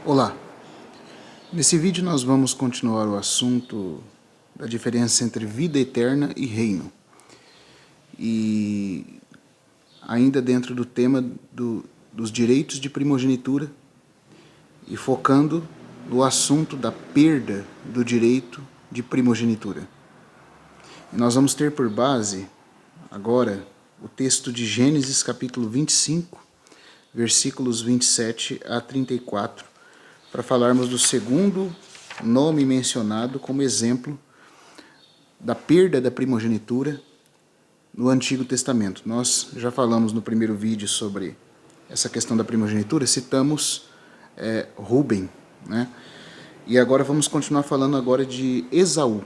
Olá, nesse vídeo nós vamos continuar o assunto da diferença entre vida eterna e reino. E ainda dentro do tema dos direitos de primogenitura e focando no assunto da perda do direito de primogenitura. E nós vamos ter por base agora o texto de Gênesis capítulo 25, versículos 27 a 34, para falarmos do segundo nome mencionado como exemplo da perda da primogenitura no Antigo Testamento. Nós já falamos no primeiro vídeo sobre essa questão da primogenitura, citamos Rúben, né? E agora vamos continuar falando agora de Esaú.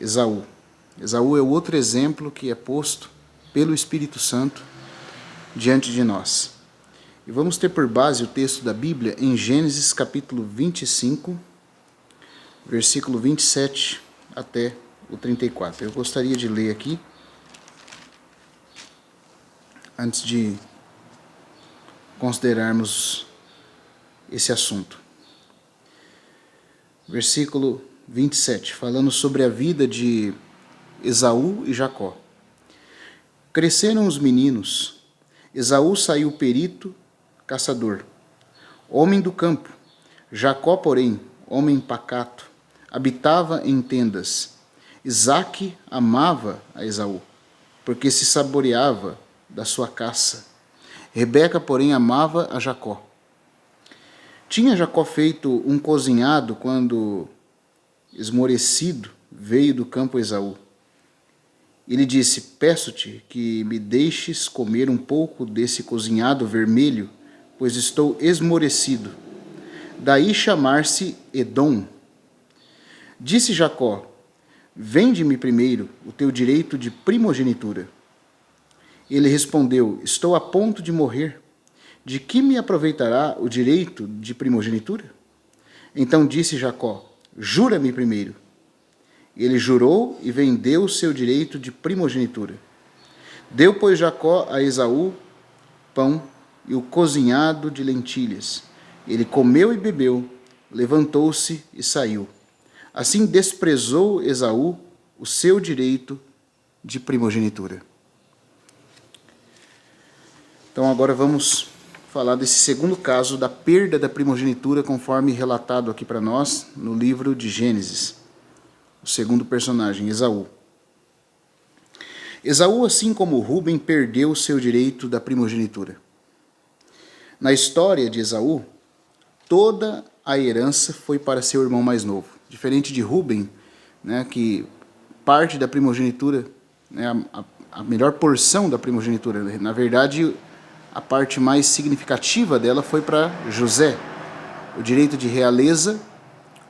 Esaú é o outro exemplo que é posto pelo Espírito Santo diante de nós. E vamos ter por base o texto da Bíblia em Gênesis capítulo 25, versículo 27 até o 34. Eu gostaria de ler aqui, antes de considerarmos esse assunto. Versículo 27, falando sobre a vida de Esaú e Jacó. Cresceram os meninos. Esaú saiu perito, caçador, homem do campo. Jacó, porém, homem pacato, habitava em tendas. Isaque amava a Esaú, porque se saboreava da sua caça. Rebeca, porém, amava a Jacó. Tinha Jacó feito um cozinhado quando, esmorecido, veio do campo Esaú. Ele disse: peço-te que me deixes comer um pouco desse cozinhado vermelho, pois estou esmorecido. Daí chamar-se Edom. Disse Jacó: vende-me primeiro o teu direito de primogenitura. Ele respondeu: estou a ponto de morrer. De que me aproveitará o direito de primogenitura? Então disse Jacó: jura-me primeiro. Ele jurou e vendeu o seu direito de primogenitura. Deu, pois, Jacó a Esaú pão e o cozinhado de lentilhas. Ele comeu e bebeu, levantou-se e saiu. Assim desprezou Esaú o seu direito de primogenitura. Então agora vamos falar desse segundo caso da perda da primogenitura, conforme relatado aqui para nós no livro de Gênesis. O segundo personagem, Esaú. Esaú, assim como Rúben, perdeu o seu direito da primogenitura. Na história de Esaú, toda a herança foi para seu irmão mais novo. Diferente de Rúben, né, que parte da primogenitura, né, a melhor porção da primogenitura, na verdade, a parte mais significativa dela foi para José. O direito de realeza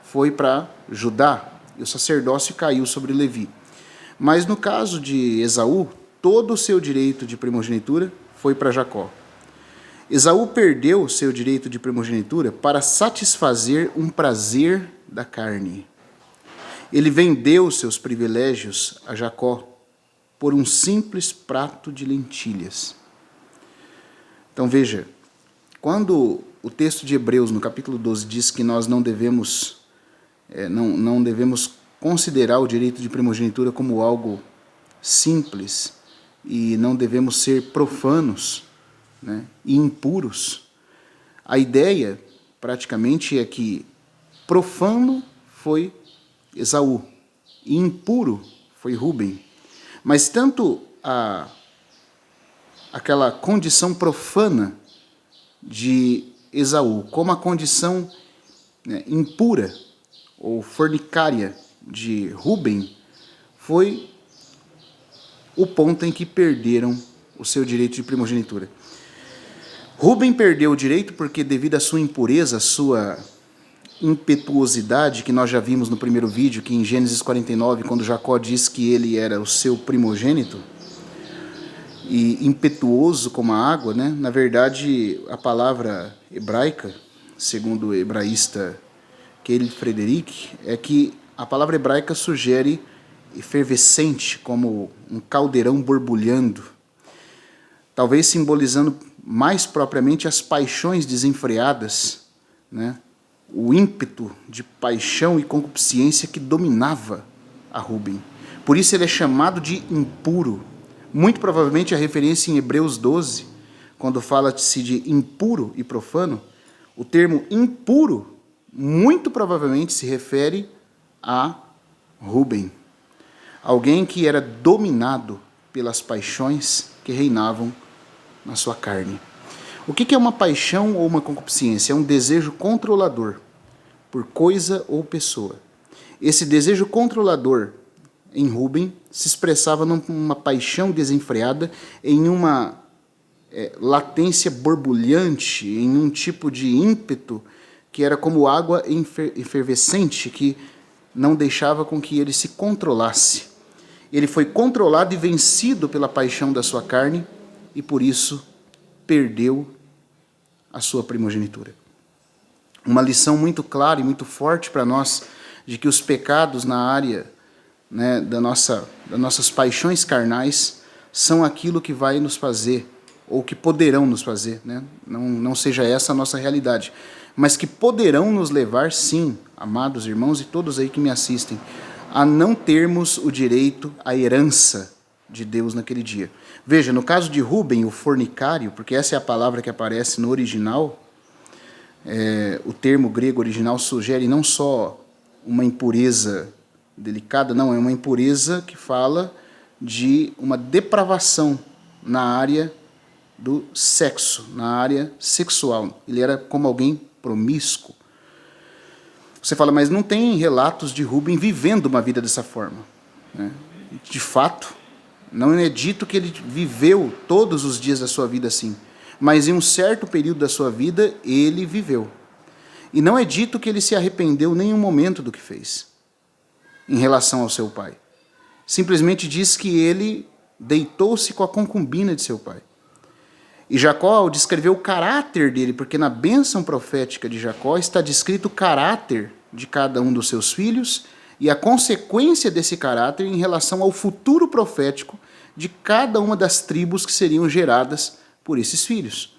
foi para Judá, e o sacerdócio caiu sobre Levi. Mas no caso de Esaú, todo o seu direito de primogenitura foi para Jacó. Esaú perdeu seu direito de primogenitura para satisfazer um prazer da carne. Ele vendeu seus privilégios a Jacó por um simples prato de lentilhas. Então veja, quando o texto de Hebreus, no capítulo 12, diz que nós não devemos considerar o direito de primogenitura como algo simples e não devemos ser profanos, né, e impuros. A ideia, praticamente, é que profano foi Esaú e impuro foi Rúben. Mas tanto aquela condição profana de Esaú como a condição, né, impura ou fornicária de Rúben foi o ponto em que perderam o seu direito de primogenitura. Rúben perdeu o direito porque, devido à sua impureza, à sua impetuosidade, que nós já vimos no primeiro vídeo, que em Gênesis 49, quando Jacó diz que ele era o seu primogênito, e impetuoso como a água, né? Na verdade, a palavra hebraica, segundo o hebraísta Keil Frederick, é que a palavra hebraica sugere efervescente, como um caldeirão borbulhando, talvez simbolizando mais propriamente as paixões desenfreadas, né? O ímpeto de paixão e concupiscência que dominava a Rubem. Por isso ele é chamado de impuro. Muito provavelmente a referência em Hebreus 12, quando fala-se de impuro e profano, o termo impuro muito provavelmente se refere a Rubem. Alguém que era dominado pelas paixões que reinavam na sua carne. O que é uma paixão ou uma concupiscência? É um desejo controlador por coisa ou pessoa. Esse desejo controlador em Rubem se expressava numa paixão desenfreada, em uma latência borbulhante, em um tipo de ímpeto que era como água efervescente, que não deixava com que ele se controlasse. Ele foi controlado e vencido pela paixão da sua carne e por isso perdeu a sua primogenitura. Uma lição muito clara e muito forte para nós de que os pecados na área, né, das nossas paixões carnais são aquilo que vai nos fazer, ou que poderão nos fazer, né? Não seja essa a nossa realidade, mas que poderão nos levar, sim, amados irmãos e todos aí que me assistem, a não termos o direito à herança de Deus naquele dia. Veja, no caso de Rubem, o fornicário, porque essa é a palavra que aparece no original, o termo grego original sugere não só uma impureza delicada, não, é uma impureza que fala de uma depravação na área do sexo, na área sexual. Ele era como alguém promíscuo. Você fala, mas não tem relatos de Rubem vivendo uma vida dessa forma, né? De fato, não é dito que ele viveu todos os dias da sua vida assim, mas em um certo período da sua vida ele viveu. E não é dito que ele se arrependeu em nenhum momento do que fez em relação ao seu pai. Simplesmente diz que ele deitou-se com a concubina de seu pai. E Jacó, ao descrever o caráter dele, porque na bênção profética de Jacó está descrito o caráter de cada um dos seus filhos e a consequência desse caráter em relação ao futuro profético de cada uma das tribos que seriam geradas por esses filhos.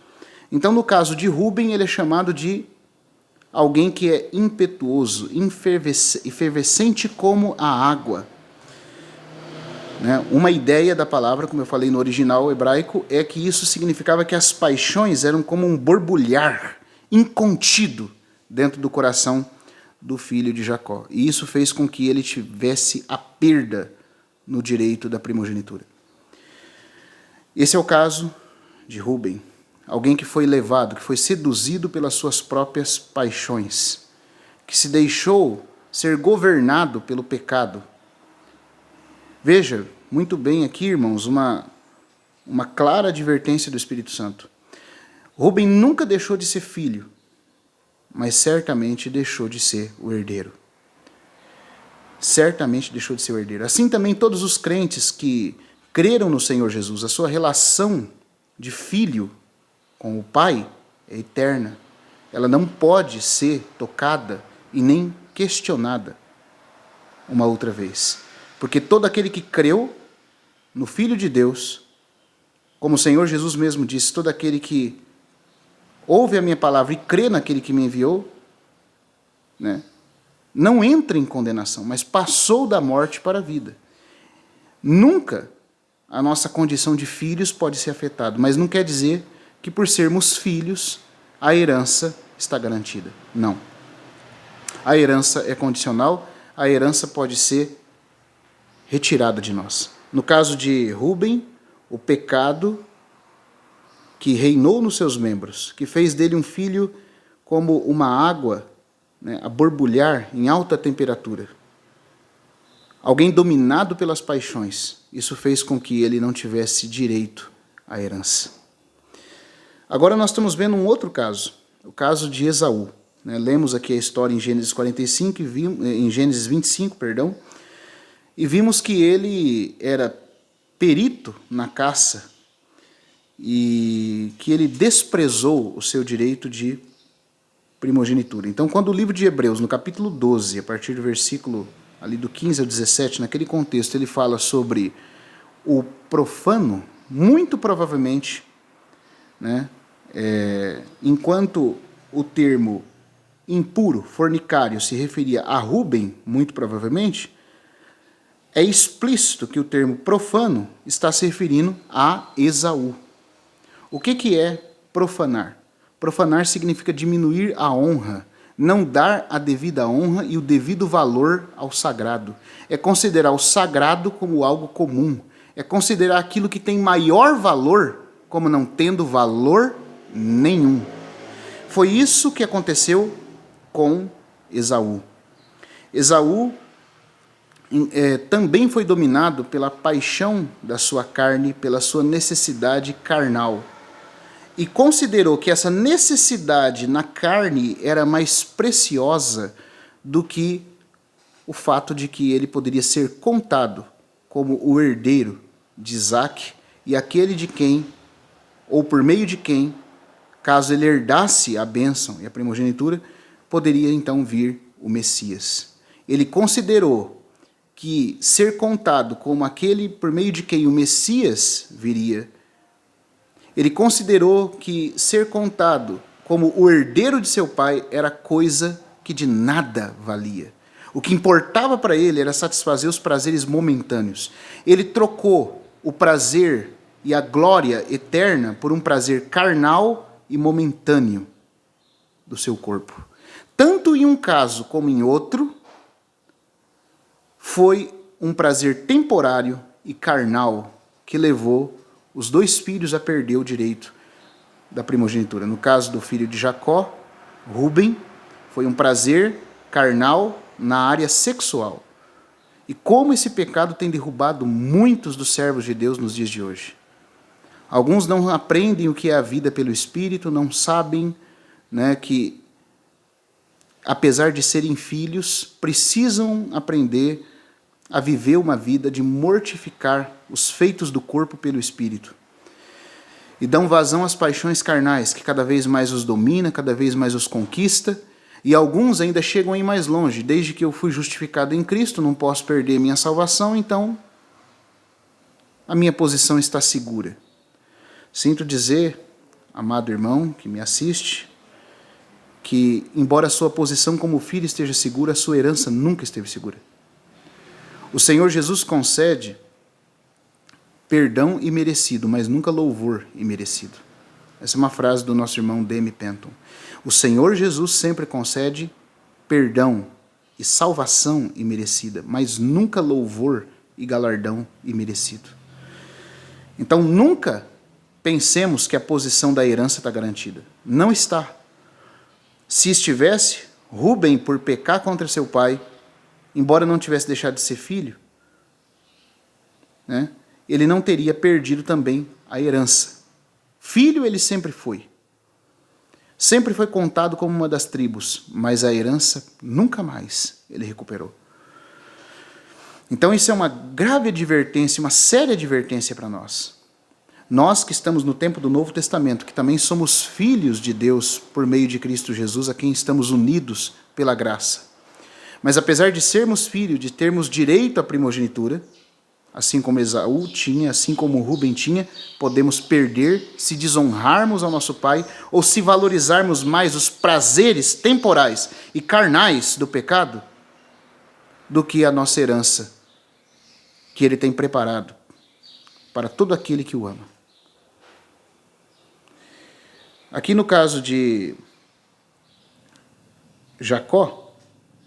Então, no caso de Rubem, ele é chamado de alguém que é impetuoso, efervescente como a água. Uma ideia da palavra, como eu falei no original hebraico, é que isso significava que as paixões eram como um borbulhar incontido dentro do coração do filho de Jacó. E isso fez com que ele tivesse a perda no direito da primogenitura. Esse é o caso de Rubem, alguém que foi levado, que foi seduzido pelas suas próprias paixões, que se deixou ser governado pelo pecado. Veja, muito bem aqui, irmãos, uma clara advertência do Espírito Santo. Rubem nunca deixou de ser filho, mas certamente deixou de ser o herdeiro. Certamente deixou de ser o herdeiro. Assim também todos os crentes que creram no Senhor Jesus, a sua relação de filho com o Pai é eterna. Ela não pode ser tocada e nem questionada uma outra vez. Porque todo aquele que creu no Filho de Deus, como o Senhor Jesus mesmo disse, todo aquele que ouve a minha palavra e crê naquele que me enviou, né, não entra em condenação, mas passou da morte para a vida. Nunca a nossa condição de filhos pode ser afetada, mas não quer dizer que por sermos filhos a herança está garantida. Não. A herança é condicional, a herança pode ser retirada de nós. No caso de Rubem, o pecado que reinou nos seus membros, que fez dele um filho como uma água, né, a borbulhar em alta temperatura. Alguém dominado pelas paixões. Isso fez com que ele não tivesse direito à herança. Agora nós estamos vendo um outro caso, o caso de Esaú. Lemos aqui a história em Gênesis 45, em Gênesis 25, perdão, e vimos que ele era perito na caça e que ele desprezou o seu direito de primogenitura. Então, quando o livro de Hebreus, no capítulo 12, a partir do versículo ali do 15 ao 17, naquele contexto, ele fala sobre o profano, muito provavelmente né? Enquanto o termo impuro, fornicário, se referia a Rúben, muito provavelmente, é explícito que o termo profano está se referindo a Esaú. O que é profanar? Profanar significa diminuir a honra, não dar a devida honra e o devido valor ao sagrado. É considerar o sagrado como algo comum. É considerar aquilo que tem maior valor como não tendo valor nenhum. Foi isso que aconteceu com Esaú. Esaú também foi dominado pela paixão da sua carne, pela sua necessidade carnal. E considerou que essa necessidade na carne era mais preciosa do que o fato de que ele poderia ser contado como o herdeiro de Isaac e aquele de quem, ou por meio de quem, caso ele herdasse a bênção e a primogenitura, poderia então vir o Messias. Ele considerou que ser contado como aquele por meio de quem o Messias viria. Ele considerou que ser contado como o herdeiro de seu pai era coisa que de nada valia. O que importava para ele era satisfazer os prazeres momentâneos. Ele trocou o prazer e a glória eterna por um prazer carnal e momentâneo do seu corpo. Tanto em um caso como em outro, foi um prazer temporário e carnal que levou os dois filhos a perder o direito da primogenitura. No caso do filho de Jacó, Rúben, foi um prazer carnal na área sexual. E como esse pecado tem derrubado muitos dos servos de Deus nos dias de hoje. Alguns não aprendem o que é a vida pelo Espírito, não sabem, né, que, apesar de serem filhos, precisam aprender a viver uma vida de mortificar os feitos do corpo pelo Espírito. E dão vazão às paixões carnais, que cada vez mais os domina, cada vez mais os conquista, e alguns ainda chegam a ir mais longe. Desde que eu fui justificado em Cristo, não posso perder minha salvação, então a minha posição está segura. Sinto dizer, amado irmão que me assiste, que embora a sua posição como filho esteja segura, a sua herança nunca esteve segura. O Senhor Jesus concede perdão imerecido, mas nunca louvor imerecido. Essa é uma frase do nosso irmão D.M. Penton. O Senhor Jesus sempre concede perdão e salvação imerecida, mas nunca louvor e galardão imerecido. Então nunca pensemos que a posição da herança está garantida. Não está. Se estivesse, Rúben, por pecar contra seu pai, embora não tivesse deixado de ser filho, né, ele não teria perdido também a herança. Filho ele sempre foi. Sempre foi contado como uma das tribos, mas a herança nunca mais ele recuperou. Então isso é uma grave advertência, uma séria advertência para nós. Nós que estamos no tempo do Novo Testamento, que também somos filhos de Deus por meio de Cristo Jesus, a quem estamos unidos pela graça. Mas apesar de sermos filhos, de termos direito à primogenitura, assim como Esaú tinha, assim como Rúben tinha, podemos perder se desonrarmos ao nosso pai ou se valorizarmos mais os prazeres temporais e carnais do pecado do que a nossa herança, que ele tem preparado para todo aquele que o ama. Aqui no caso de Jacó,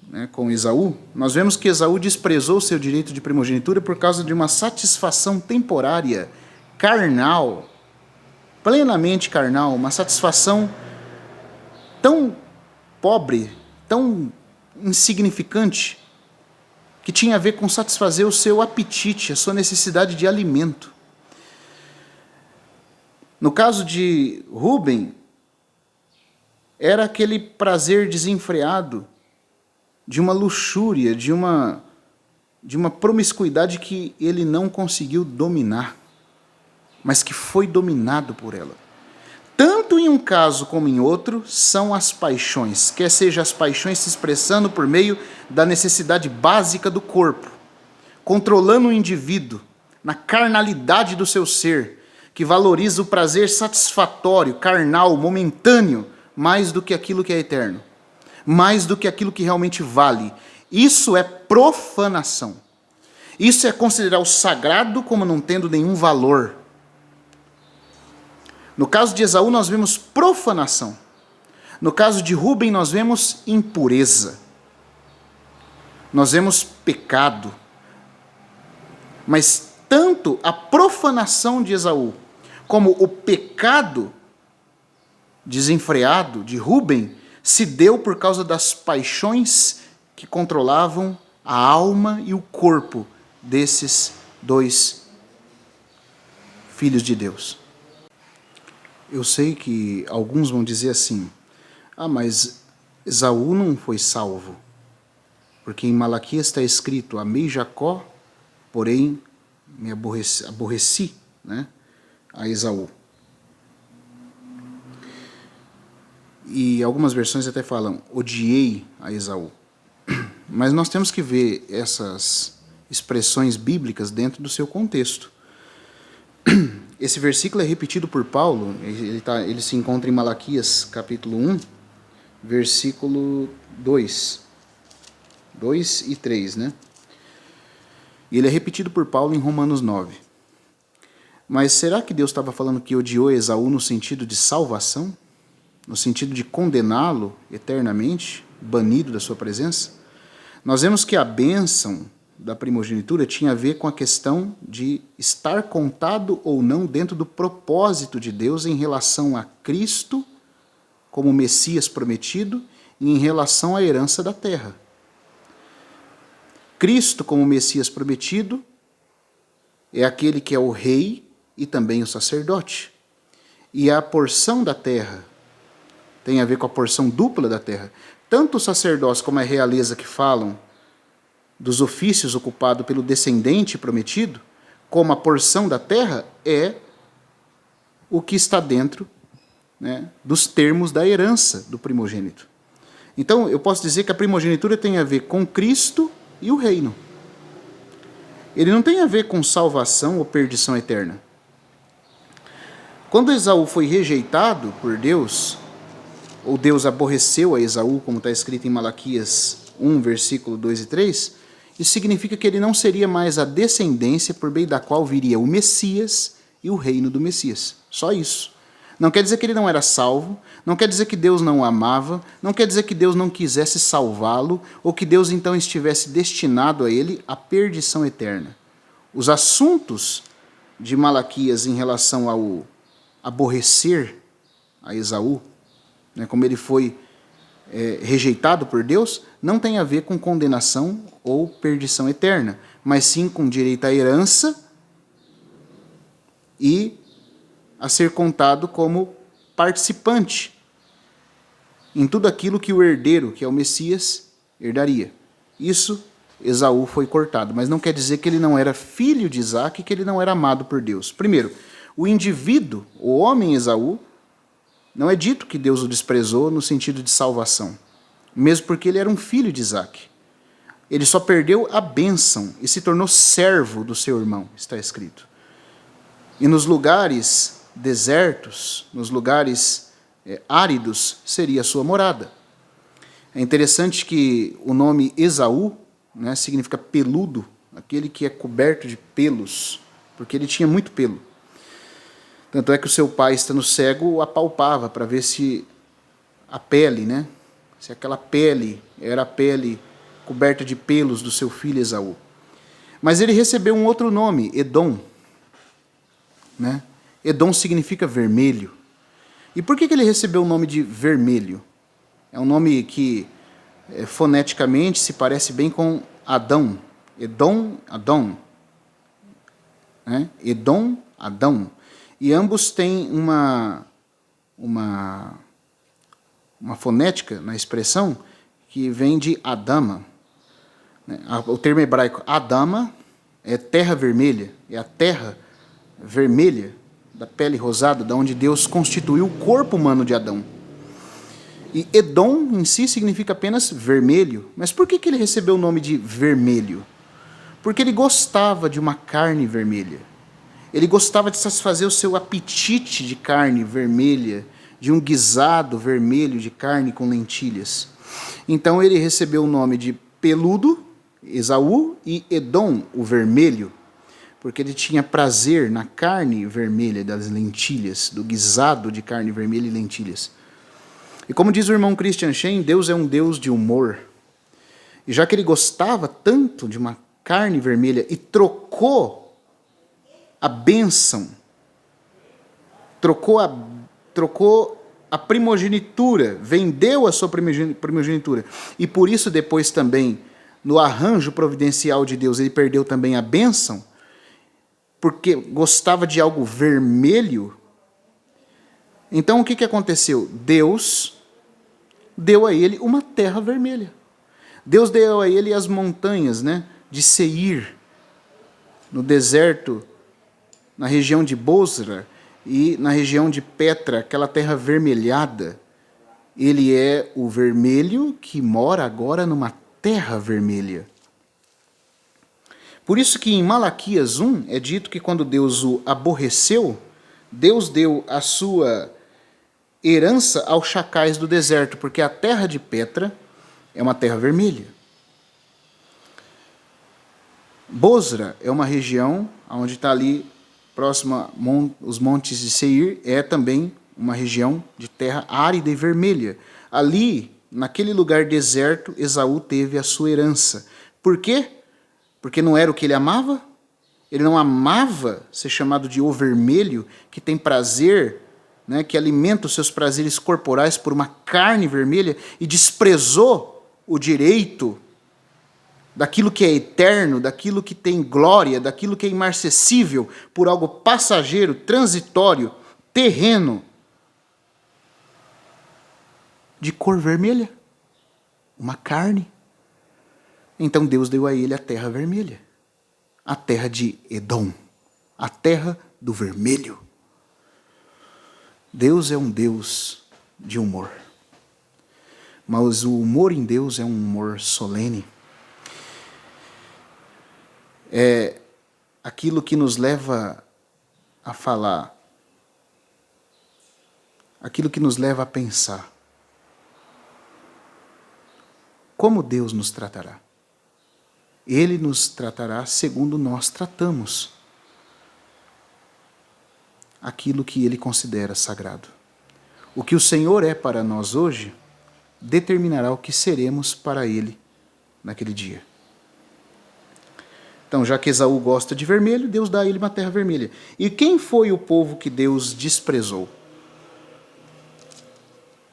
né, com Esaú, nós vemos que Esaú desprezou seu direito de primogenitura por causa de uma satisfação temporária, carnal, plenamente carnal, uma satisfação tão pobre, tão insignificante, que tinha a ver com satisfazer o seu apetite, a sua necessidade de alimento. No caso de Rúben, era aquele prazer desenfreado de uma luxúria, de uma promiscuidade que ele não conseguiu dominar, mas que foi dominado por ela. Tanto em um caso como em outro, são as paixões, quer seja as paixões se expressando por meio da necessidade básica do corpo, controlando o indivíduo na carnalidade do seu ser, que valoriza o prazer satisfatório, carnal, momentâneo, mais do que aquilo que é eterno, mais do que aquilo que realmente vale. Isso é profanação. Isso é considerar o sagrado como não tendo nenhum valor. No caso de Esaú, nós vemos profanação. No caso de Rúben, nós vemos impureza. Nós vemos pecado. Mas tanto a profanação de Esaú, como o pecado desenfreado de Rúben, se deu por causa das paixões que controlavam a alma e o corpo desses dois filhos de Deus. Eu sei que alguns vão dizer assim: mas Esaú não foi salvo, porque em Malaquias está escrito: amei Jacó, porém me aborreci, né, a Esaú. E algumas versões até falam: odiei a Esaú. Mas nós temos que ver essas expressões bíblicas dentro do seu contexto. Esse versículo é repetido por Paulo, ele se encontra em Malaquias capítulo 1, versículo 2 e 3, né? E ele é repetido por Paulo em Romanos 9. Mas será que Deus estava falando que odiou Esaú no sentido de salvação? No sentido de condená-lo eternamente, banido da sua presença? Nós vemos que a bênção da primogenitura tinha a ver com a questão de estar contado ou não dentro do propósito de Deus em relação a Cristo como Messias prometido e em relação à herança da terra. Cristo como Messias prometido é aquele que é o rei e também o sacerdote. E a porção da terra tem a ver com a porção dupla da terra. Tanto o sacerdócio como a realeza que falam dos ofícios ocupados pelo descendente prometido, como a porção da terra, é o que está dentro, né, dos termos da herança do primogênito. Então, eu posso dizer que a primogenitura tem a ver com Cristo e o reino. Ele não tem a ver com salvação ou perdição eterna. Quando Esaú foi rejeitado por Deus, ou Deus aborreceu a Esaú, como está escrito em Malaquias 1, versículo 2 e 3, isso significa que ele não seria mais a descendência por meio da qual viria o Messias e o reino do Messias. Só isso. Não quer dizer que ele não era salvo, não quer dizer que Deus não o amava, não quer dizer que Deus não quisesse salvá-lo, ou que Deus então estivesse destinado a ele a perdição eterna. Os assuntos de Malaquias em relação ao aborrecer a Esaú, né, como ele foi rejeitado por Deus, não tem a ver com condenação ou perdição eterna, mas sim com direito à herança e a ser contado como participante em tudo aquilo que o herdeiro, que é o Messias, herdaria. Isso, Esaú foi cortado, mas não quer dizer que ele não era filho de Isaac, que ele não era amado por Deus. Primeiro, o indivíduo, o homem Esaú, não é dito que Deus o desprezou no sentido de salvação, mesmo porque ele era um filho de Isaac. Ele só perdeu a bênção e se tornou servo do seu irmão, está escrito. E nos lugares desertos, nos lugares áridos, seria a sua morada. É interessante que o nome Esaú, né, significa peludo, aquele que é coberto de pelos, porque ele tinha muito pelo. Tanto é que o seu pai, estando cego, o apalpava para ver se a pele, né, se aquela pele era a pele coberta de pelos do seu filho Esaú. Mas ele recebeu um outro nome, Edom. Né? Edom significa vermelho. E por que ele recebeu o nome de vermelho? É um nome que foneticamente se parece bem com Adão. Edom, Adão. Né? Edom, Adão. E ambos têm uma fonética na expressão que vem de Adama. O termo hebraico Adama é terra vermelha, é a terra vermelha da pele rosada, da onde Deus constituiu o corpo humano de Adão. E Edom em si significa apenas vermelho. Mas por que ele recebeu o nome de vermelho? Porque ele gostava de uma carne vermelha. Ele gostava de satisfazer o seu apetite de carne vermelha, de um guisado vermelho de carne com lentilhas. Então ele recebeu o nome de Peludo, Esaú, e Edom, o vermelho, porque ele tinha prazer na carne vermelha das lentilhas, do guisado de carne vermelha e lentilhas. E como diz o irmão Christian Shen, Deus é um Deus de humor. E já que ele gostava tanto de uma carne vermelha e trocou a bênção, trocou a primogenitura, vendeu a sua primogenitura, e por isso depois também, no arranjo providencial de Deus, ele perdeu também a bênção, porque gostava de algo vermelho. Então o que aconteceu? Deus deu a ele uma terra vermelha. Deus deu a ele as montanhas, de Seir, no deserto, na região de Bosra e na região de Petra, aquela terra avermelhada. Ele é o vermelho que mora agora numa terra vermelha. Por isso que em Malaquias 1 é dito que quando Deus o aborreceu, Deus deu a sua herança aos chacais do deserto, porque a terra de Petra é uma terra vermelha. Bosra é uma região onde está ali, próxima os montes de Seir, é também uma região de terra árida e vermelha. Ali, naquele lugar deserto, Esaú teve a sua herança. Por quê? Porque não era o que ele amava? Ele não amava ser chamado de o vermelho, que tem prazer, que alimenta os seus prazeres corporais por uma carne vermelha, e desprezou o direito daquilo que é eterno, daquilo que tem glória, daquilo que é imarcessível, por algo passageiro, transitório, terreno, de cor vermelha, uma carne. Então Deus deu a ele a terra vermelha, a terra de Edom, a terra do vermelho. Deus é um Deus de humor, mas o humor em Deus é um humor solene. É aquilo que nos leva a falar, aquilo que nos leva a pensar. Como Deus nos tratará? Ele nos tratará segundo nós tratamos aquilo que Ele considera sagrado. O que o Senhor é para nós hoje determinará o que seremos para Ele naquele dia. Então, já que Esaú gosta de vermelho, Deus dá a ele uma terra vermelha. E quem foi o povo que Deus desprezou?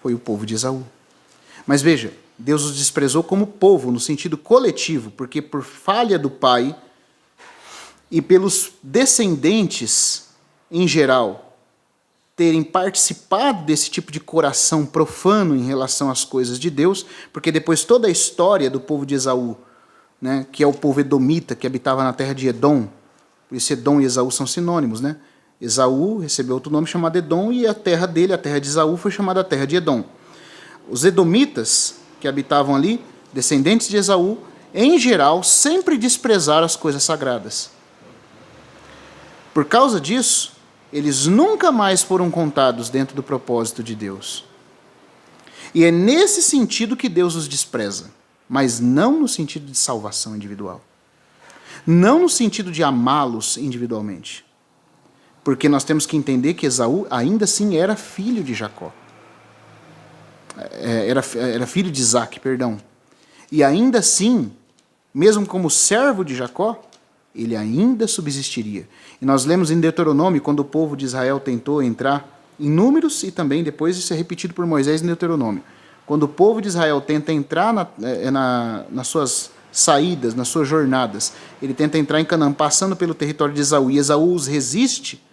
Foi o povo de Esaú. Mas veja, Deus os desprezou como povo, no sentido coletivo, porque por falha do pai e pelos descendentes, em geral, terem participado desse tipo de coração profano em relação às coisas de Deus, porque depois toda a história do povo de Esaú, que é o povo edomita, que habitava na terra de Edom, por isso Edom e Esaú são sinônimos, Esaú recebeu outro nome chamado Edom, e a terra dele, a terra de Esaú, foi chamada a terra de Edom. Os edomitas que habitavam ali, descendentes de Esaú, em geral, sempre desprezaram as coisas sagradas. Por causa disso, eles nunca mais foram contados dentro do propósito de Deus. E é nesse sentido que Deus os despreza, mas não no sentido de salvação individual. Não no sentido de amá-los individualmente. Porque nós temos que entender que Esaú ainda assim era filho de Jacó. Era filho de Isaac, perdão. E ainda assim, mesmo como servo de Jacó, ele ainda subsistiria. E nós lemos em Deuteronômio, quando o povo de Israel tentou entrar em Números, e também depois isso é repetido por Moisés em Deuteronômio. Quando o povo de Israel tenta entrar nas suas saídas, nas suas jornadas, ele tenta entrar em Canaã, passando pelo território de Esaú, e Esaú os resiste,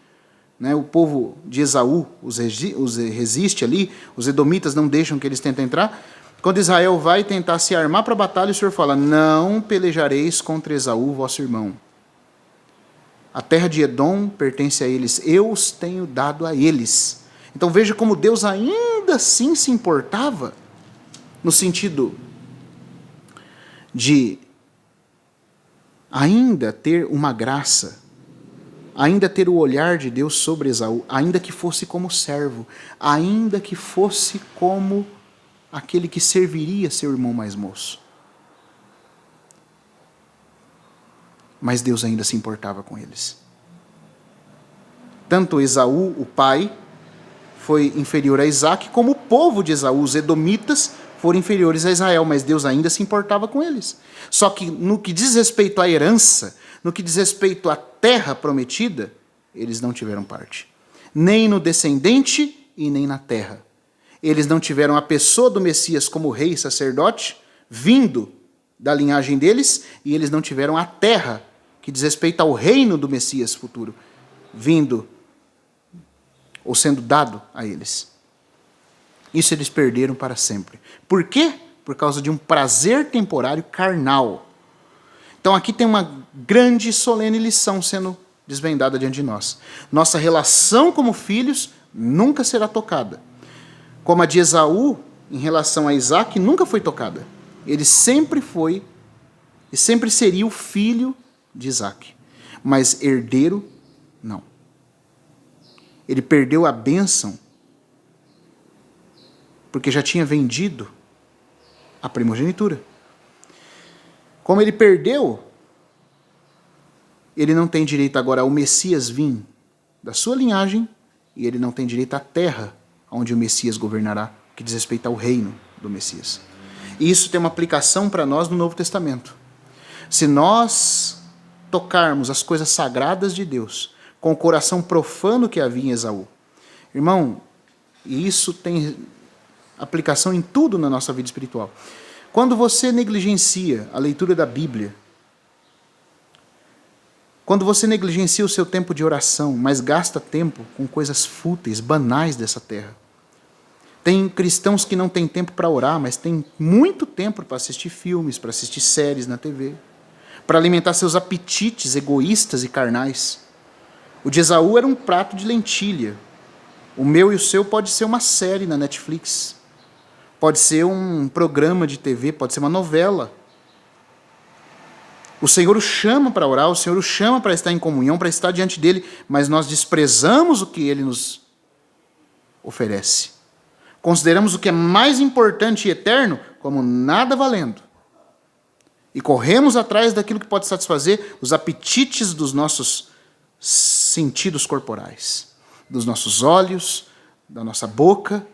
o povo de Esaú os resiste ali, os edomitas não deixam que eles tentem entrar. Quando Israel vai tentar se armar para a batalha, o Senhor fala: não pelejareis contra Esaú, vosso irmão. A terra de Edom pertence a eles, eu os tenho dado a eles. Então veja como Deus ainda assim se importava, no sentido de ainda ter uma graça, ainda ter o olhar de Deus sobre Esaú, ainda que fosse como servo, ainda que fosse como aquele que serviria seu irmão mais moço. Mas Deus ainda se importava com eles. Tanto Esaú, o pai, foi inferior a Isaque, como o povo de Esaú, os edomitas, foram inferiores a Israel, mas Deus ainda se importava com eles. Só que no que diz respeito à herança, no que diz respeito à terra prometida, eles não tiveram parte. Nem no descendente e nem na terra. Eles não tiveram a pessoa do Messias como rei e sacerdote, vindo da linhagem deles, e eles não tiveram a terra, que diz respeito ao reino do Messias futuro, vindo ou sendo dado a eles. Isso eles perderam para sempre. Por quê? Por causa de um prazer temporário carnal. Então aqui tem uma grande e solene lição sendo desvendada diante de nós. Nossa relação como filhos nunca será tocada. Como a de Esaú, em relação a Isaque, nunca foi tocada. Ele sempre foi e sempre seria o filho de Isaque. Mas herdeiro, não. Ele perdeu a bênção porque já tinha vendido a primogenitura. Como ele perdeu, ele não tem direito agora ao Messias vir da sua linhagem, e ele não tem direito à terra onde o Messias governará, que diz respeito ao reino do Messias. E isso tem uma aplicação para nós no Novo Testamento. Se nós tocarmos as coisas sagradas de Deus com o coração profano que havia em Esaú, irmão, e isso tem aplicação em tudo na nossa vida espiritual. Quando você negligencia a leitura da Bíblia, quando você negligencia o seu tempo de oração, mas gasta tempo com coisas fúteis, banais dessa terra. Tem cristãos que não têm tempo para orar, mas têm muito tempo para assistir filmes, para assistir séries na TV, para alimentar seus apetites egoístas e carnais. O de Esaú era um prato de lentilha. O meu e o seu pode ser uma série na Netflix. Pode ser um programa de TV, pode ser uma novela. O Senhor o chama para orar, o Senhor o chama para estar em comunhão, para estar diante dele, mas nós desprezamos o que ele nos oferece. Consideramos o que é mais importante e eterno como nada valendo. E corremos atrás daquilo que pode satisfazer os apetites dos nossos sentidos corporais, dos nossos olhos, da nossa boca.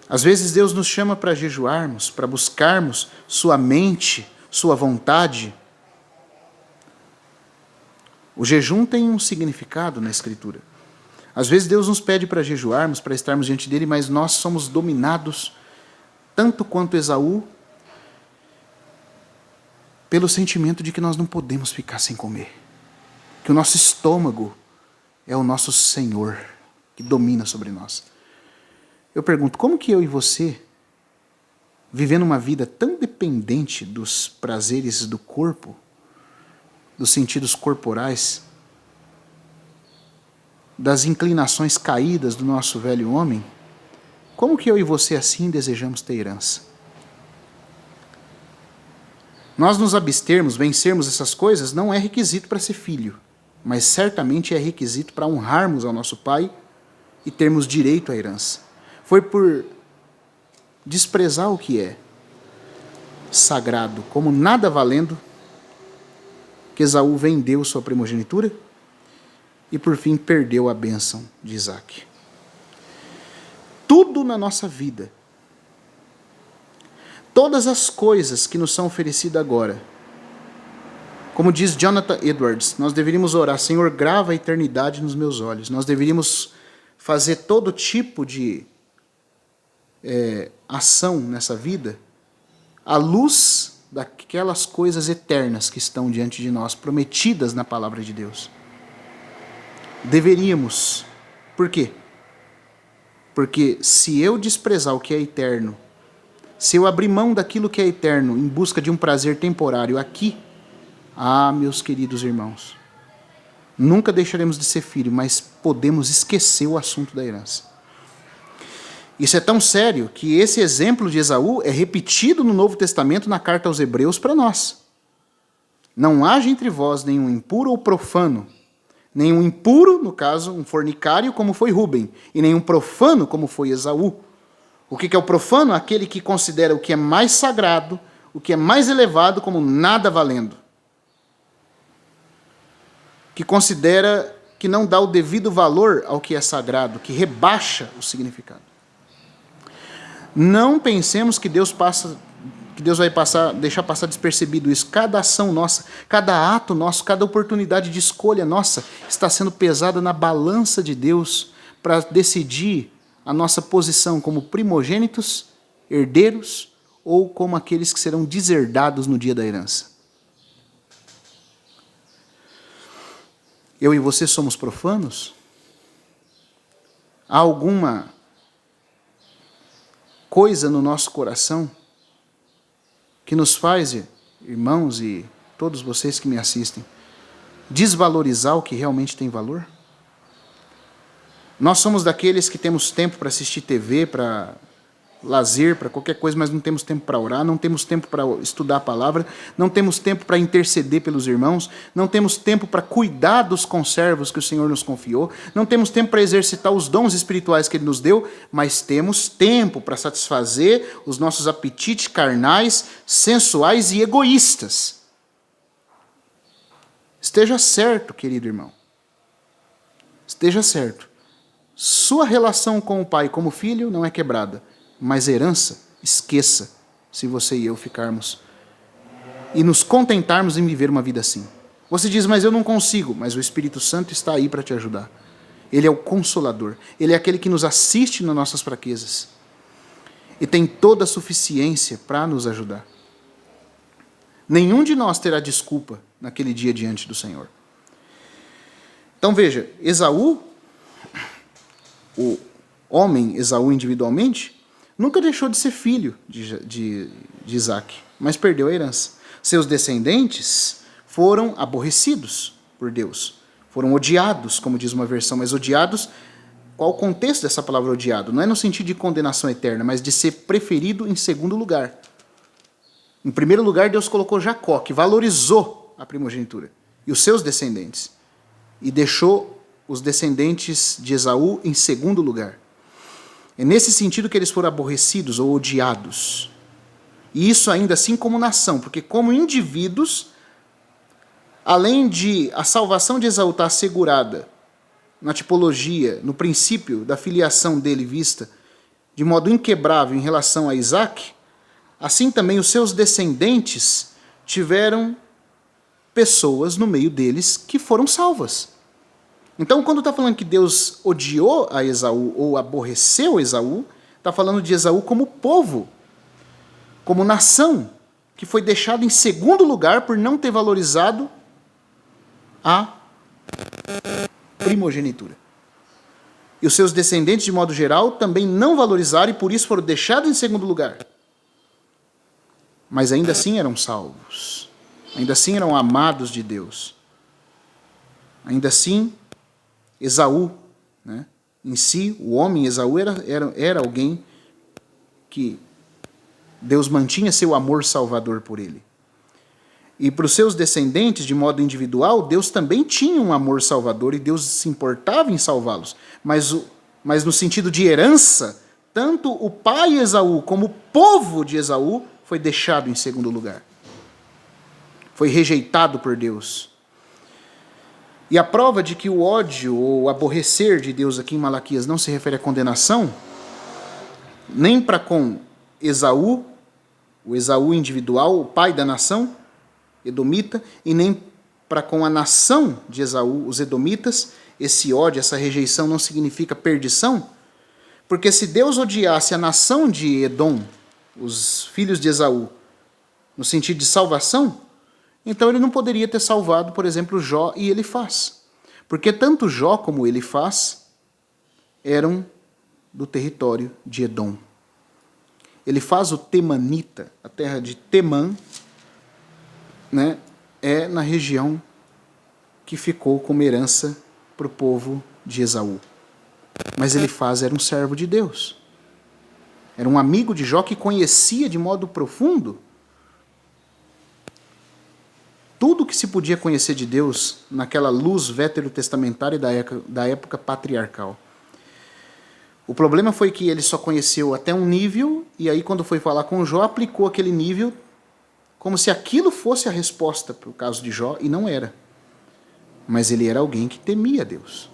Às vezes Deus nos chama para jejuarmos, para buscarmos sua mente, sua vontade. O jejum tem um significado na Escritura. Às vezes Deus nos pede para jejuarmos, para estarmos diante dele, mas nós somos dominados, tanto quanto Esaú, pelo sentimento de que nós não podemos ficar sem comer. Que o nosso estômago é o nosso Senhor, que domina sobre nós. Eu pergunto, como que eu e você, vivendo uma vida tão dependente dos prazeres do corpo, dos sentidos corporais, das inclinações caídas do nosso velho homem, como que eu e você assim desejamos ter herança? Nós nos abstermos, vencermos essas coisas, não é requisito para ser filho, mas certamente é requisito para honrarmos ao nosso Pai e termos direito à herança. Foi por desprezar o que é sagrado, como nada valendo, que Esaú vendeu sua primogenitura e por fim perdeu a bênção de Isaque. Tudo na nossa vida, todas as coisas que nos são oferecidas agora, como diz Jonathan Edwards, nós deveríamos orar, Senhor, grava a eternidade nos meus olhos. Nós deveríamos fazer todo tipo de ação nessa vida à luz daquelas coisas eternas que estão diante de nós, prometidas na palavra de Deus. Deveríamos. Por quê? Porque se eu desprezar o que é eterno, se eu abrir mão daquilo que é eterno em busca de um prazer temporário aqui, meus queridos irmãos, nunca deixaremos de ser filho, mas podemos esquecer o assunto da herança. Isso é tão sério que esse exemplo de Esaú é repetido no Novo Testamento na carta aos Hebreus para nós. Não haja entre vós nenhum impuro ou profano, Nem um impuro, no caso, um fornicário, como foi Rúben, e nem um profano, como foi Esaú. O que é o profano? Aquele que considera o que é mais sagrado, o que é mais elevado, como nada valendo. Que considera que não dá o devido valor ao que é sagrado, que rebaixa o significado. Não pensemos que Deus vai deixar passar despercebido isso. Cada ação nossa, cada ato nosso, cada oportunidade de escolha nossa está sendo pesada na balança de Deus para decidir a nossa posição como primogênitos, herdeiros ou como aqueles que serão deserdados no dia da herança. Eu e você somos profanos? Há alguma coisa no nosso coração que nos faz, irmãos e todos vocês que me assistem, desvalorizar o que realmente tem valor? Nós somos daqueles que temos tempo para assistir TV, para lazer, para qualquer coisa, mas não temos tempo para orar, não temos tempo para estudar a palavra, não temos tempo para interceder pelos irmãos, não temos tempo para cuidar dos conservos que o Senhor nos confiou, não temos tempo para exercitar os dons espirituais que Ele nos deu, mas temos tempo para satisfazer os nossos apetites carnais, sensuais e egoístas. Esteja certo, querido irmão. Esteja certo. Sua relação com o pai como filho não é quebrada, mas herança, esqueça, se você e eu ficarmos e nos contentarmos em viver uma vida assim. Você diz, mas eu não consigo, mas o Espírito Santo está aí para te ajudar. Ele é o Consolador, Ele é aquele que nos assiste nas nossas fraquezas e tem toda a suficiência para nos ajudar. Nenhum de nós terá desculpa naquele dia diante do Senhor. Então veja, Esaú, o homem Esaú individualmente, nunca deixou de ser filho de Isaac, mas perdeu a herança. Seus descendentes foram aborrecidos por Deus, foram odiados, como diz uma versão, mas odiados, qual o contexto dessa palavra odiado? Não é no sentido de condenação eterna, mas de ser preferido em segundo lugar. Em primeiro lugar, Deus colocou Jacó, que valorizou a primogenitura, e os seus descendentes, e deixou os descendentes de Esaú em segundo lugar. É nesse sentido que eles foram aborrecidos ou odiados. E isso ainda assim como nação, porque como indivíduos, além de a salvação de Esaú estar assegurada na tipologia, no princípio da filiação dele vista de modo inquebrável em relação a Isaac, assim também os seus descendentes tiveram pessoas no meio deles que foram salvas. Então, quando está falando que Deus odiou a Esaú ou aborreceu Esaú, está falando de Esaú como povo, como nação, que foi deixado em segundo lugar por não ter valorizado a primogenitura. E os seus descendentes, de modo geral, também não valorizaram e por isso foram deixados em segundo lugar. Mas ainda assim eram salvos. Ainda assim eram amados de Deus. Ainda assim, Esaú, né, em si, o homem Esaú era alguém que Deus mantinha seu amor salvador por ele. E para os seus descendentes, de modo individual, Deus também tinha um amor salvador e Deus se importava em salvá-los. Mas no sentido de herança, tanto o pai Esaú como o povo de Esaú foi deixado em segundo lugar. Foi rejeitado por Deus. E a prova de que o ódio ou aborrecer de Deus aqui em Malaquias não se refere à condenação, nem para com Esaú, o Esaú individual, o pai da nação edomita, e nem para com a nação de Esaú, os edomitas. Esse ódio, essa rejeição não significa perdição, porque se Deus odiasse a nação de Edom, os filhos de Esaú, no sentido de salvação, então ele não poderia ter salvado, por exemplo, Jó e Elifaz. Porque tanto Jó como Elifaz eram do território de Edom. Elifaz, o temanita, a terra de Temã, né, é na região que ficou como herança para o povo de Esaú. Mas Elifaz era um servo de Deus. Era um amigo de Jó que conhecia de modo profundo tudo o que se podia conhecer de Deus naquela luz veterotestamentária da época patriarcal. O problema foi que ele só conheceu até um nível, e aí quando foi falar com Jó, aplicou aquele nível como se aquilo fosse a resposta para o caso de Jó, e não era. Mas ele era alguém que temia Deus.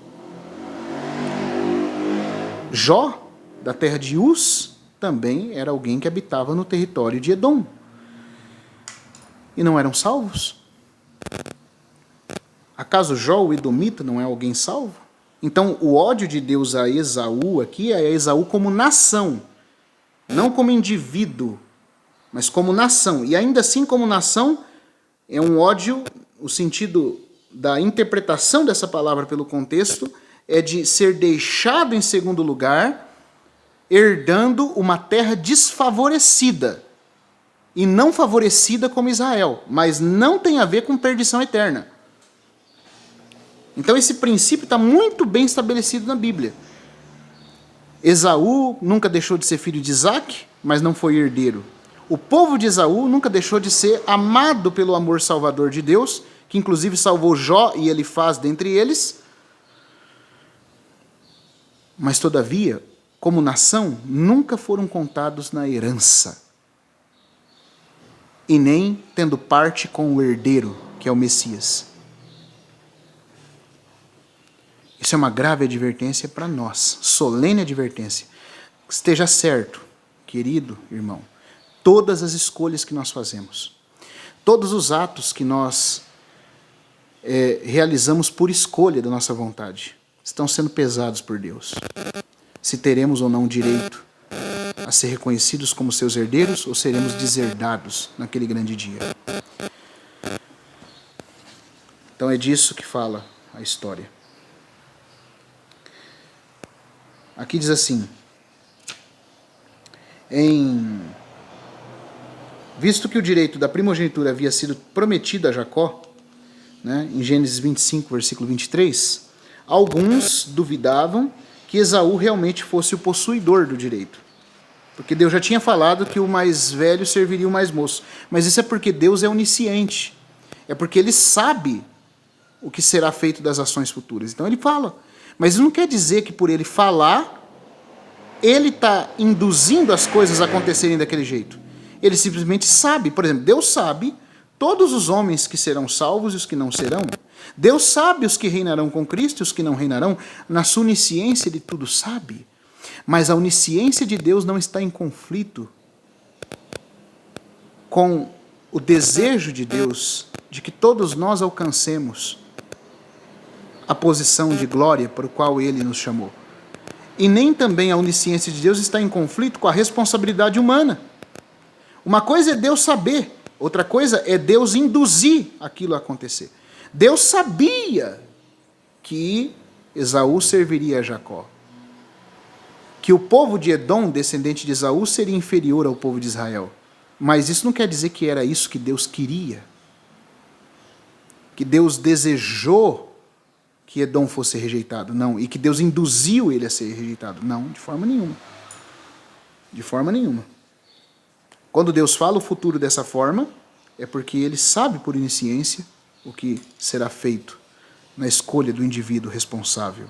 Jó, da terra de Uz, também era alguém que habitava no território de Edom. E não eram salvos? Acaso Jó, o edomita, não é alguém salvo? Então, o ódio de Deus a Esaú aqui é Esaú como nação, não como indivíduo, mas como nação. E ainda assim, como nação, é um ódio, o sentido da interpretação dessa palavra pelo contexto, é de ser deixado em segundo lugar, herdando uma terra desfavorecida, e não favorecida como Israel, mas não tem a ver com perdição eterna. Então esse princípio está muito bem estabelecido na Bíblia. Esaú nunca deixou de ser filho de Isaac, mas não foi herdeiro. O povo de Esaú nunca deixou de ser amado pelo amor salvador de Deus, que inclusive salvou Jó e Elifaz dentre eles. Mas todavia, como nação, nunca foram contados na herança. E nem tendo parte com o herdeiro, que é o Messias. Isso é uma grave advertência para nós, solene advertência. Esteja certo, querido irmão, todas as escolhas que nós fazemos, todos os atos que nós realizamos por escolha da nossa vontade, estão sendo pesados por Deus. Se teremos ou não direito a ser reconhecidos como seus herdeiros ou seremos deserdados naquele grande dia. Então é disso que fala a história. Aqui diz assim: visto que o direito da primogenitura havia sido prometido a Jacó, né, em Gênesis 25, versículo 23, alguns duvidavam que Esaú realmente fosse o possuidor do direito. Porque Deus já tinha falado que o mais velho serviria o mais moço. Mas isso é porque Deus é onisciente. É porque Ele sabe o que será feito das ações futuras. Então Ele fala. Mas isso não quer dizer que por Ele falar, Ele está induzindo as coisas a acontecerem daquele jeito. Ele simplesmente sabe. Por exemplo, Deus sabe todos os homens que serão salvos e os que não serão. Deus sabe os que reinarão com Cristo e os que não reinarão. Na sua onisciência Ele tudo sabe. Mas a onisciência de Deus não está em conflito com o desejo de Deus de que todos nós alcancemos a posição de glória para o qual Ele nos chamou. E nem também a onisciência de Deus está em conflito com a responsabilidade humana. Uma coisa é Deus saber, outra coisa é Deus induzir aquilo a acontecer. Deus sabia que Esaú serviria a Jacó, que o povo de Edom, descendente de Esaú, seria inferior ao povo de Israel. Mas isso não quer dizer que era isso que Deus queria. Que Deus desejou que Edom fosse rejeitado. Não. E que Deus induziu ele a ser rejeitado. Não, de forma nenhuma. De forma nenhuma. Quando Deus fala o futuro dessa forma, é porque Ele sabe por onisciência o que será feito na escolha do indivíduo responsável.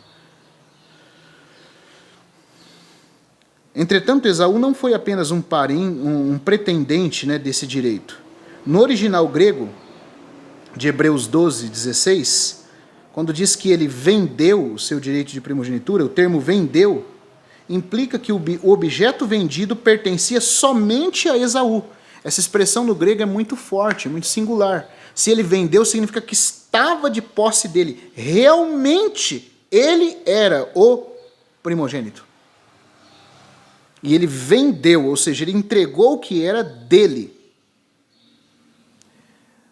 Entretanto, Esaú não foi apenas um pretendente, né, desse direito. No original grego, de Hebreus 12, 16, quando diz que ele vendeu o seu direito de primogenitura, o termo vendeu implica que o objeto vendido pertencia somente a Esaú. Essa expressão no grego é muito forte, muito singular. Se ele vendeu, significa que estava de posse dele. Realmente, ele era o primogênito. E ele vendeu, ou seja, ele entregou o que era dele.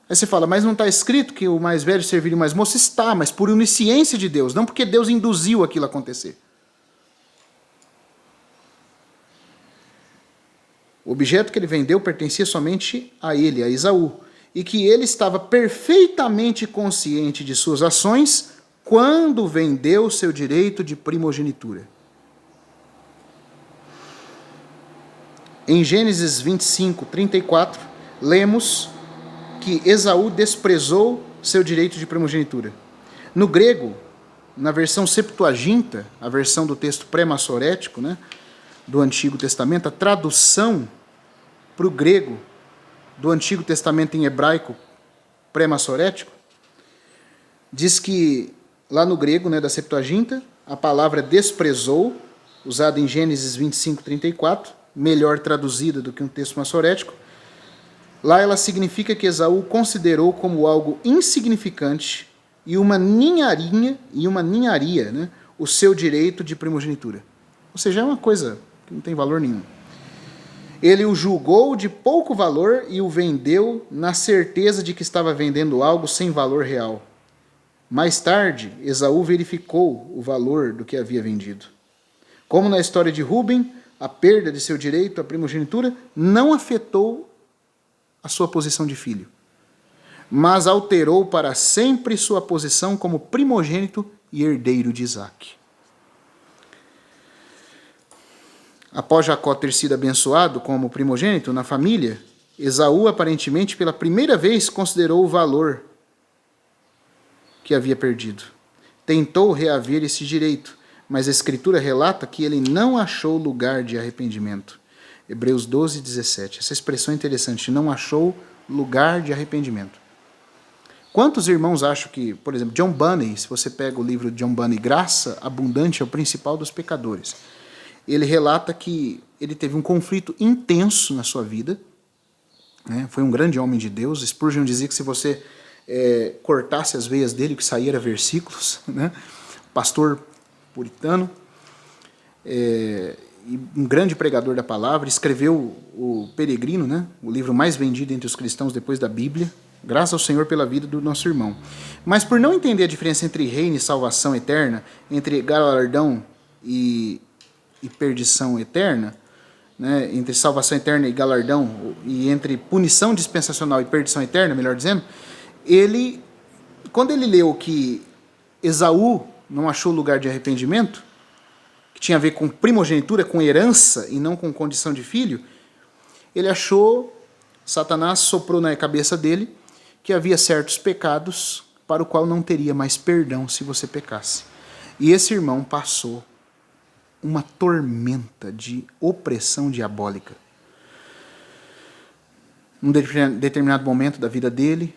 Aí você fala, mas não está escrito que o mais velho serviria o mais moço? Está, mas por onisciência de Deus, não porque Deus induziu aquilo a acontecer. O objeto que ele vendeu pertencia somente a ele, a Esaú, e que ele estava perfeitamente consciente de suas ações quando vendeu seu direito de primogenitura. Em Gênesis 25, 34, lemos que Esaú desprezou seu direito de primogenitura. No grego, na versão Septuaginta, a versão do texto pré-massorético, né, do Antigo Testamento, a tradução para o grego do Antigo Testamento em hebraico pré-massorético, diz que, lá no grego, né, da Septuaginta, a palavra desprezou, usada em Gênesis 25, 34, melhor traduzida do que um texto massorético, lá ela significa que Esaú considerou como algo insignificante e uma ninharia, né, o seu direito de primogenitura. Ou seja, é uma coisa que não tem valor nenhum. Ele o julgou de pouco valor e o vendeu na certeza de que estava vendendo algo sem valor real. Mais tarde, Esaú verificou o valor do que havia vendido. Como na história de Rúben, a perda de seu direito à primogenitura não afetou a sua posição de filho, mas alterou para sempre sua posição como primogênito e herdeiro de Isaque. Após Jacó ter sido abençoado como primogênito na família, Esaú aparentemente pela primeira vez considerou o valor que havia perdido. Tentou reaver esse direito, mas a Escritura relata que ele não achou lugar de arrependimento. Hebreus 12, 17. Essa expressão é interessante, não achou lugar de arrependimento. Quantos irmãos acham que, por exemplo, John Bunyan, se você pega o livro de John Bunyan, Graça Abundante é o Principal dos Pecadores, ele relata que ele teve um conflito intenso na sua vida, né? Foi um grande homem de Deus. Spurgeon dizia que se você cortasse as veias dele, o que saía era versículos, né? Pastor puritano, e um grande pregador da palavra, escreveu o Peregrino, né? O livro mais vendido entre os cristãos depois da Bíblia. Graças ao Senhor pela vida do nosso irmão. Mas por não entender a diferença entre reino e salvação eterna, entre galardão e perdição eterna, né? Entre salvação eterna e galardão, e entre punição dispensacional e perdição eterna, melhor dizendo, quando ele leu que Esaú não achou lugar de arrependimento, que tinha a ver com primogenitura, com herança e não com condição de filho, ele achou, Satanás soprou na cabeça dele que havia certos pecados para o qual não teria mais perdão se você pecasse. E esse irmão passou uma tormenta de opressão diabólica. Num determinado momento da vida dele,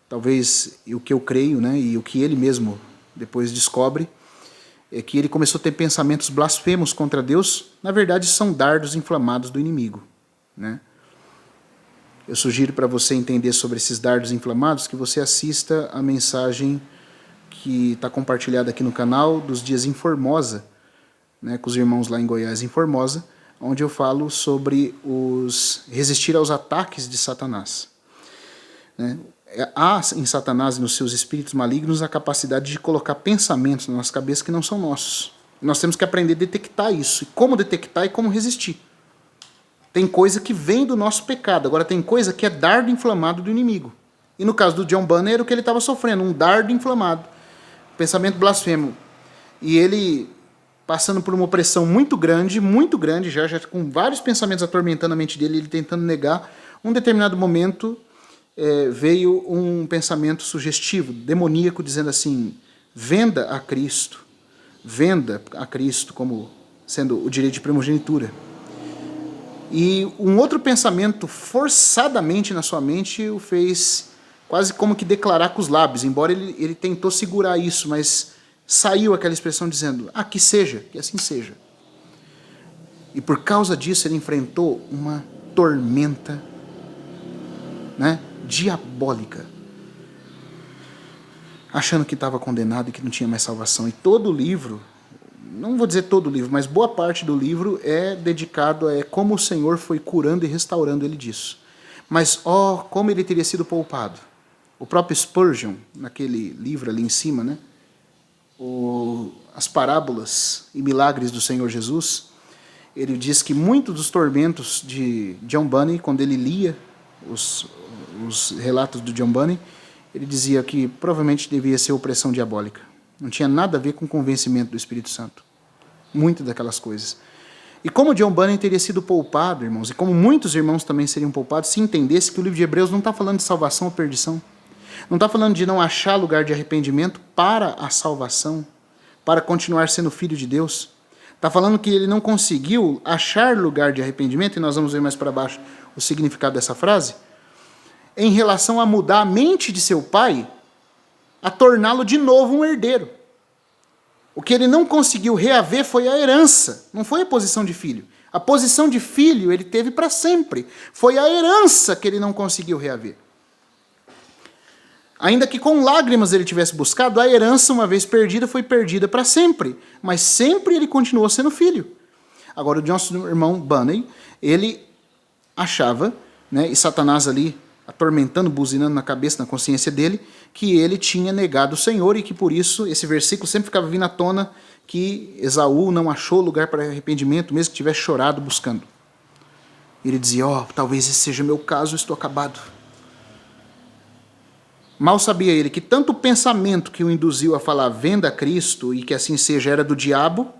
talvez o que eu creio, né, e o que ele mesmo depois descobre, é que ele começou a ter pensamentos blasfemos contra Deus. Na verdade, são dardos inflamados do inimigo, né? Eu sugiro para você entender sobre esses dardos inflamados que você assista a mensagem que está compartilhada aqui no canal dos dias em Formosa, né, com os irmãos lá em Goiás, em Formosa, onde eu falo sobre resistir aos ataques de Satanás. Né? Há em Satanás e nos seus espíritos malignos a capacidade de colocar pensamentos na nossa cabeça que não são nossos. Nós temos que aprender a detectar isso, e como detectar e como resistir. Tem coisa que vem do nosso pecado, agora tem coisa que é dardo inflamado do inimigo. E no caso do John Bunyan era o que ele estava sofrendo, um dardo inflamado, pensamento blasfemo. E ele, passando por uma opressão muito grande, já com vários pensamentos atormentando a mente dele, ele tentando negar, um determinado momento veio um pensamento sugestivo, demoníaco, dizendo assim: venda a Cristo como sendo o direito de primogenitura. E um outro pensamento forçadamente na sua mente o fez quase como que declarar com os lábios, embora ele tentou segurar isso, mas saiu aquela expressão dizendo: que seja, que assim seja. E por causa disso ele enfrentou uma tormenta, né, diabólica, achando que estava condenado e que não tinha mais salvação. E todo o livro, não vou dizer todo o livro, mas boa parte do livro é dedicado a como o Senhor foi curando e restaurando ele disso. Mas, como ele teria sido poupado. O próprio Spurgeon, naquele livro ali em cima, né, As Parábolas e Milagres do Senhor Jesus, ele diz que muitos dos tormentos de John Bunyan, quando ele lia os relatos do John Bunyan, ele dizia que provavelmente devia ser opressão diabólica. Não tinha nada a ver com o convencimento do Espírito Santo. Muitas daquelas coisas. E como John Bunyan teria sido poupado, irmãos, e como muitos irmãos também seriam poupados, se entendesse que o livro de Hebreus não está falando de salvação ou perdição. Não está falando de não achar lugar de arrependimento para a salvação, para continuar sendo filho de Deus. Está falando que ele não conseguiu achar lugar de arrependimento, e nós vamos ver mais para baixo o significado dessa frase, em relação a mudar a mente de seu pai, a torná-lo de novo um herdeiro. O que ele não conseguiu reaver foi a herança, não foi a posição de filho. A posição de filho ele teve para sempre. Foi a herança que ele não conseguiu reaver. Ainda que com lágrimas ele tivesse buscado, a herança, uma vez perdida, foi perdida para sempre. Mas sempre ele continuou sendo filho. Agora, o nosso irmão Bunyan, ele achava, né, e Satanás ali atormentando, buzinando na cabeça, na consciência dele, que ele tinha negado o Senhor e que por isso esse versículo sempre ficava vindo à tona que Esaú não achou lugar para arrependimento, mesmo que tivesse chorado buscando. Ele dizia, talvez esse seja meu caso, estou acabado. Mal sabia ele que tanto o pensamento que o induziu a falar venda a Cristo e que assim seja era do diabo,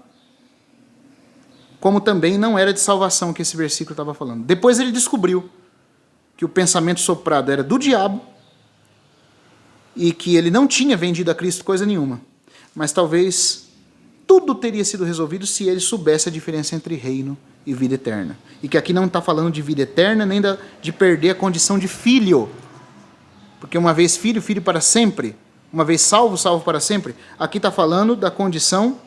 como também não era de salvação que esse versículo estava falando. Depois ele descobriu que o pensamento soprado era do diabo e que ele não tinha vendido a Cristo coisa nenhuma. Mas talvez tudo teria sido resolvido se ele soubesse a diferença entre reino e vida eterna. E que aqui não está falando de vida eterna, nem de perder a condição de filho. Porque uma vez filho, filho para sempre. Uma vez salvo, salvo para sempre. Aqui está falando da condição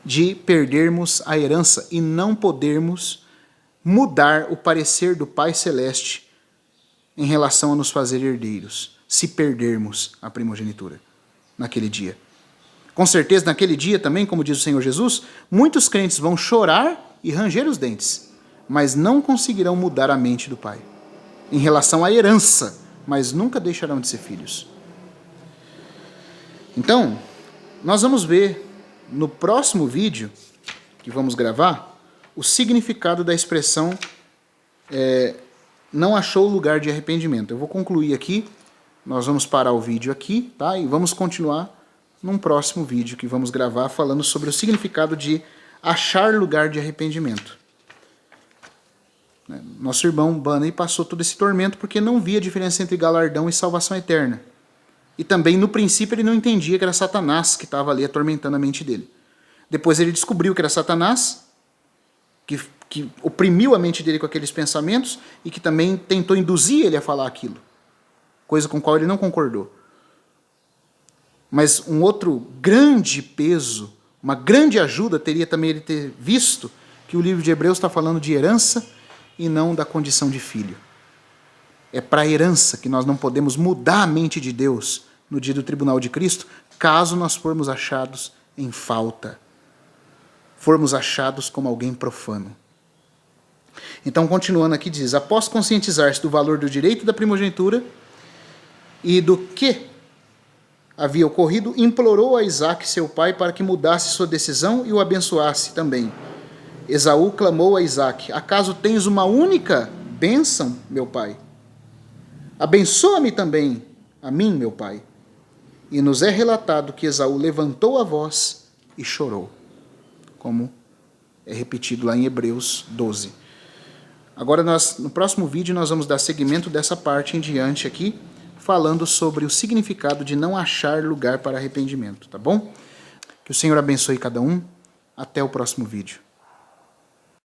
de perdermos a herança e não podermos mudar o parecer do Pai Celeste em relação a nos fazer herdeiros, se perdermos a primogenitura naquele dia. Com certeza, naquele dia também, como diz o Senhor Jesus, muitos crentes vão chorar e ranger os dentes, mas não conseguirão mudar a mente do Pai em relação à herança, mas nunca deixarão de ser filhos. Então, nós vamos ver no próximo vídeo que vamos gravar o significado da expressão não achou lugar de arrependimento. Eu vou concluir aqui, nós vamos parar o vídeo aqui, tá? E vamos continuar num próximo vídeo que vamos gravar falando sobre o significado de achar lugar de arrependimento. Nosso irmão Bunyan passou todo esse tormento porque não via a diferença entre galardão e salvação eterna. E também, no princípio, ele não entendia que era Satanás que estava ali atormentando a mente dele. Depois ele descobriu que era Satanás, que oprimiu a mente dele com aqueles pensamentos e que também tentou induzir ele a falar aquilo, coisa com a qual ele não concordou. Mas um outro grande peso, uma grande ajuda teria também ele ter visto que o livro de Hebreus está falando de herança e não da condição de filho. É para a herança que nós não podemos mudar a mente de Deus no dia do tribunal de Cristo, caso nós formos achados em falta, formos achados como alguém profano. Então, continuando aqui, diz, após conscientizar-se do valor do direito da primogenitura e do que havia ocorrido, implorou a Isaque, seu pai, para que mudasse sua decisão e o abençoasse também. Esaú clamou a Isaque, acaso tens uma única bênção, meu pai? Abençoa-me também, a mim, meu pai. E nos é relatado que Esaú levantou a voz e chorou, como é repetido lá em Hebreus 12. Agora, no próximo vídeo, nós vamos dar seguimento dessa parte em diante aqui, falando sobre o significado de não achar lugar para arrependimento, tá bom? Que o Senhor abençoe cada um. Até o próximo vídeo.